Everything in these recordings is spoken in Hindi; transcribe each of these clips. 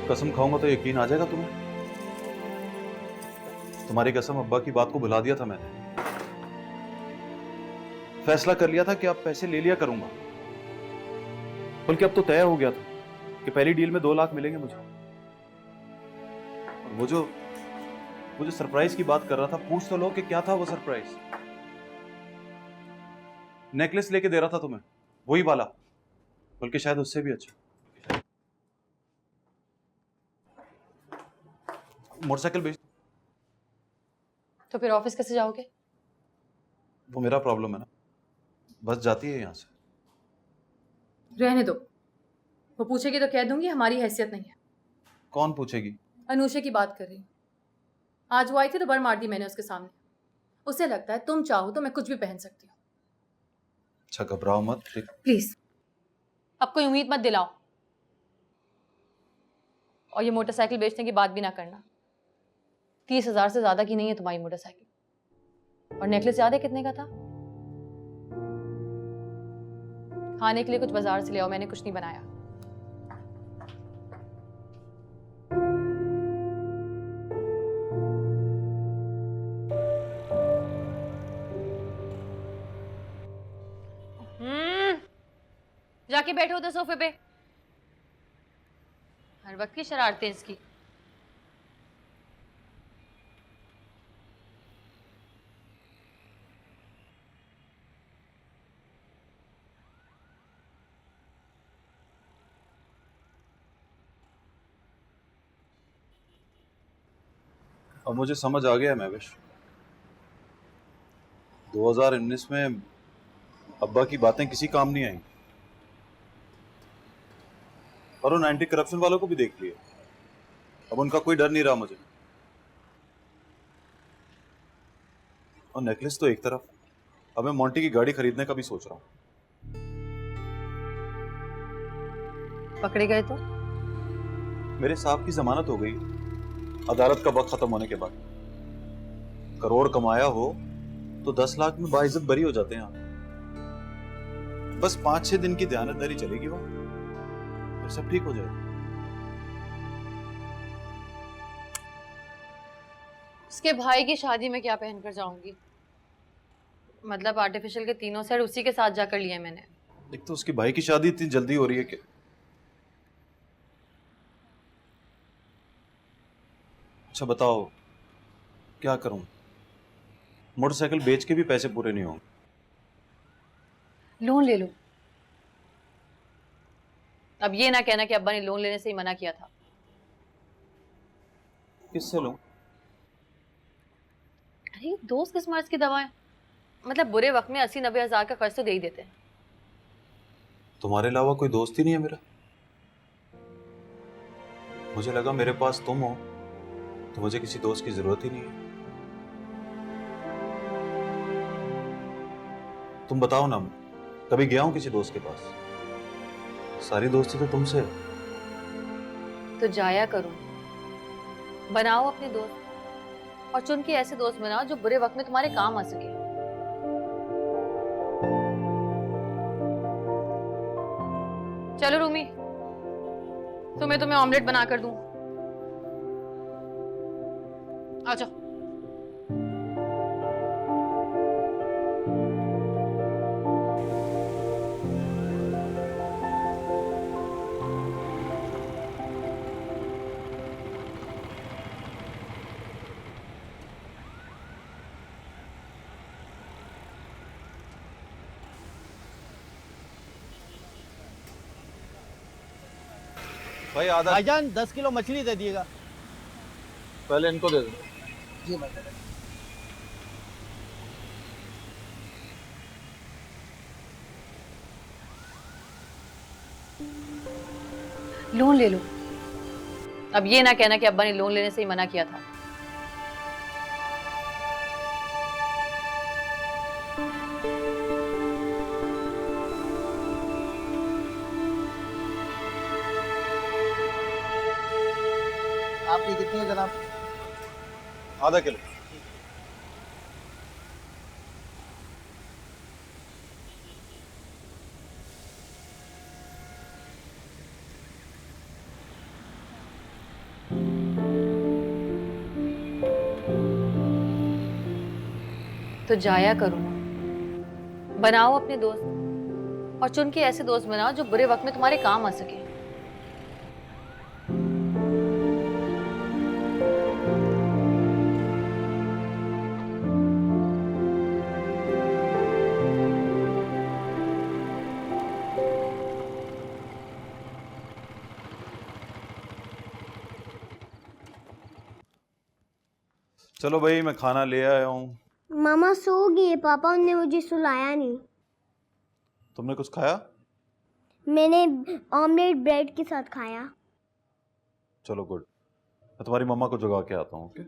कसम खाऊंगा तो यकीन आ जाएगा तुम्हें? तुम्हारी कसम अब्बा की बात को भुला दिया था मैंने। फैसला कर लिया था कि अब पैसे ले लिया करूंगा, बल्कि अब तो तय हो गया था कि पहली डील में 2 लाख मिलेंगे मुझे। और वो जो सरप्राइज की बात कर रहा था, पूछ तो लो कि क्या था वो सरप्राइज। नेकलेस लेके दे रहा था तुम्हें, वही वाला, बल्कि शायद उससे भी अच्छा। मोटरसाइकिल बेच। तो फिर ऑफिस कैसे जाओगे? वो मेरा प्रॉब्लम है ना, बस जाती है यहां से। रहने दो, वो पूछेगी तो कह दूंगी हमारी हैसियत नहीं है। कौन पूछेगी? अनुषा की बात कर रही हूँ। आज वो आई थी तो बर मार दी मैंने उसके सामने। उसे लगता है तुम चाहो तो मैं कुछ भी पहन सकती हूँ। अच्छा घबराओ मत। प्लीज अब कोई उम्मीद मत दिलाओ, और ये मोटरसाइकिल बेचने की बात भी ना करना। 30,000 से ज्यादा की नहीं है तुम्हारी मोटरसाइकिल। और नेकलेस याद है कितने का था? खाने के लिए कुछ बाजार से ले आओ, मैंने कुछ नहीं बनाया। जाके बैठो उधर सोफे पे। हर वक्त की शरारतें इसकी। अब मुझे समझ आ गया महविश, 2019 में अब्बा की बातें किसी काम नहीं आई। और उन एंटी करप्शन वालों को भी देख लिया, अब उनका कोई डर नहीं रहा मुझे। और नेकलेस तो एक तरफ, अब मैं मोंटी की गाड़ी खरीदने का भी सोच रहा हूँ। पकड़े गए तो? मेरे साहब की जमानत हो गई अदालत का वक्त खत्म होने के बाद। करोड़ कमाया हो तो 10 लाख में बाइज्जत बरी हो जाते हैं आप। बस 5-6 दिन की ध्यानतदारी चलेगी वहां, फिर सब ठीक हो जाएगा। उसके भाई की शादी में क्या पहनकर जाऊंगी? मतलब आर्टिफिशियल के तीनों सेट उसी के साथ जाकर लिए मैंने। एक तो उसके भाई की शादी इतनी जल्दी हो रही है कि। अच्छा बताओ क्या करूं? मोटरसाइकिल बेच के भी पैसे पूरे नहीं होंगे। लोन ले लो। अब ये ना कहना कि अब्बा ने लोन लेने से ही मना किया था। किससे लूं? अरे दोस्त किस मर्ज की दवा है? मतलब बुरे वक्त में 80-90 हजार का कर्ज तो दे ही देते हैं। तुम्हारे अलावा कोई दोस्त ही नहीं है मेरा। मुझे लगा मेरे पास तुम हो तो मुझे किसी दोस्त की जरूरत ही नहीं है। तुम बताओ ना, कभी गया हूं किसी दोस्त के पास? सारी दोस्ती तो तुमसे है। तो जाया करो, बनाओ अपने दोस्त, और चुन के ऐसे दोस्त बनाओ जो बुरे वक्त में तुम्हारे काम आ सके। चलो रूमी, तुम्हें ऑमलेट बना कर दूं। आ जाओ। भाई आधा। भाईजान 10 किलो मछली दे दिएगा। पहले इनको दे दो। जी भाई। लोन ले लो। अब ये ना कहना कि अब्बा ने लोन लेने से ही मना किया था। आपकी कितनी है जनाब? आधा किलो। तो जाया करो, बनाओ अपने दोस्त और चुन के ऐसे दोस्त बनाओ जो बुरे वक्त में तुम्हारे काम आ सके। चलो भाई, मैं खाना ले आया हूँ। मामा सो गए, पापा ने मुझे सुलाया नहीं। तुमने कुछ खाया? मैंने ऑमलेट ब्रेड के साथ खाया। चलो गुड, मैं तुम्हारी मम्मा को जगा के आता हूँ। ओके।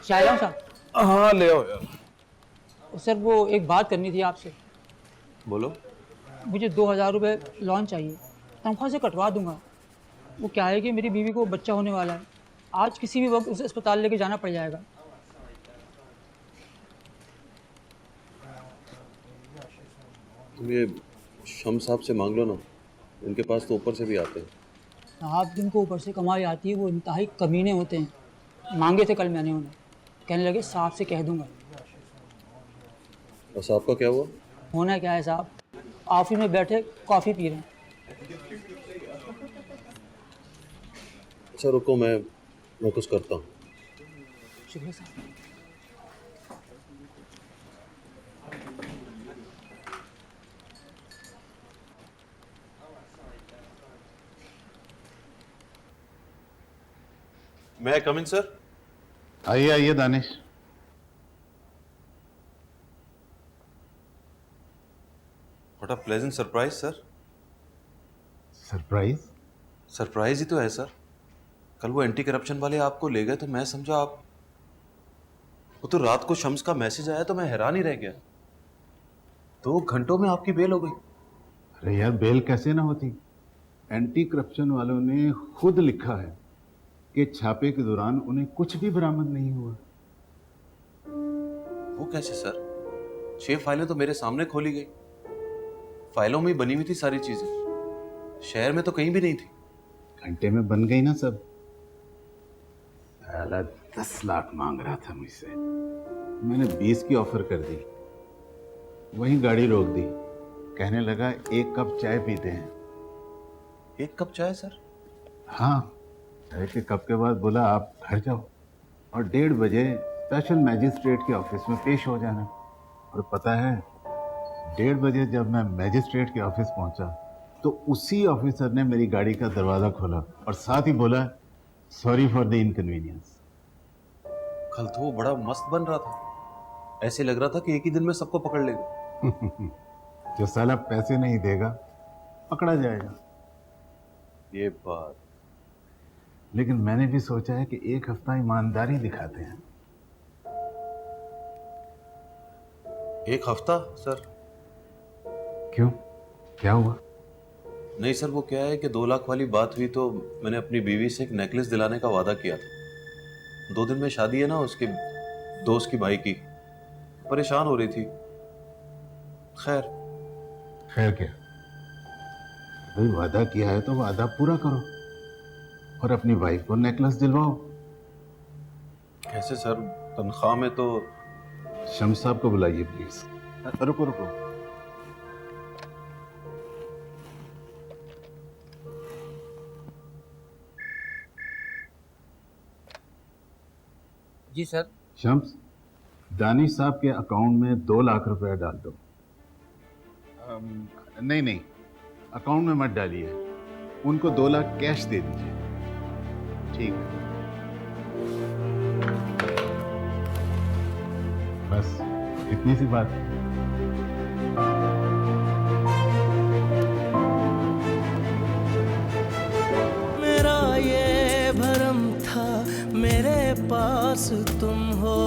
शाहजहां साहब, हाँ ले आओ यार। सर वो एक बात करनी थी आपसे। बोलो। मुझे 2000 रुपये लोन चाहिए, तनख्वाह से कटवा दूंगा। वो क्या है कि मेरी बीवी को बच्चा होने वाला है, आज किसी भी वक्त उसे अस्पताल लेके जाना पड़ जाएगा। तुम ये शम साहब से मांग लो ना, उनके पास तो ऊपर से भी आते हैं। साहब जिनको ऊपर से कमाई आती है वो इंतहाई कमीने होते हैं। मांगे थे कल मैंने उन्हें, कहने लगे साहब से कह दूंगा। और साहब का क्या हुआ? होना क्या है साहब, ऑफिस में बैठे कॉफ़ी पी रहे हैं। अच्छा रुको, मैं कुछ करता हूँ। शुक्रिया साहब। मैं कम इन सर? आइए आइए Danish. What a pleasant surprise sir. Surprise? Surprise ही तो है सर। कल वो एंटी करप्शन वाले आपको ले गए तो मैं समझा आप, वो तो रात को शम्स का मैसेज आया तो मैं हैरान ही रह गया। 2 घंटों में आपकी बेल हो गई। अरे यार, बेल कैसे ना होती। एंटी करप्शन वालों ने खुद लिखा है कि छापे के दौरान उन्हें कुछ भी बरामद नहीं हुआ। वो कैसे सर? 6 फाइलें तो मेरे सामने खोली गई, फाइलों में ही बनी हुई थी सारी चीजें, शहर में तो कहीं भी नहीं थी। घंटे में बन गई ना सब। साला 10 लाख मांग रहा था मुझसे, मैंने 20 की ऑफर कर दी। वहीं गाड़ी रोक दी, कहने लगा 1 कप चाय पीते हैं। 1 कप चाय सर? हाँ, चाय के कप के बाद बोला आप घर जाओ और 1:30 बजे स्पेशल मैजिस्ट्रेट के ऑफिस में पेश हो जाना। और पता है, 1:30 बजे जब मैं मैजिस्ट्रेट के ऑफिस पहुंचा तो उसी ऑफिसर ने मेरी गाड़ी का दरवाज़ा खोला और साथ ही बोला सॉरी फॉर द इनकन्वीनियंस। कल तो वो बड़ा मस्त बन रहा था, ऐसे लग रहा था कि एक ही दिन में सबको पकड़ लेगा। जो साला पैसे नहीं देगा पकड़ा जाएगा। ये बात। लेकिन मैंने भी सोचा है कि 1 हफ्ता ईमानदारी दिखाते हैं। 1 हफ्ता सर? क्यों, क्या हुआ? नहीं सर, वो क्या है कि 2 लाख वाली बात हुई तो मैंने अपनी बीवी से एक नेकलेस दिलाने का वादा किया था। 2 दिन में शादी है ना उसके दोस्त की भाई की, परेशान हो रही थी। खैर क्या भाई, वादा किया है तो वादा पूरा करो और अपनी वाइफ को नेकलेस दिलवाओ। कैसे सर, तनख्वाह में तो। शम्स साहब को बुलाइए प्लीज। रुको रुको, जी सर। शम्स, दानिश साहब के अकाउंट में 2 लाख रुपए डाल दो। नहीं नहीं, अकाउंट में मत डालिए, उनको 2 लाख कैश दे दीजिए। ठीक है, बस इतनी सी बात। मेरा ये भरम था मेरे पास तुम हो।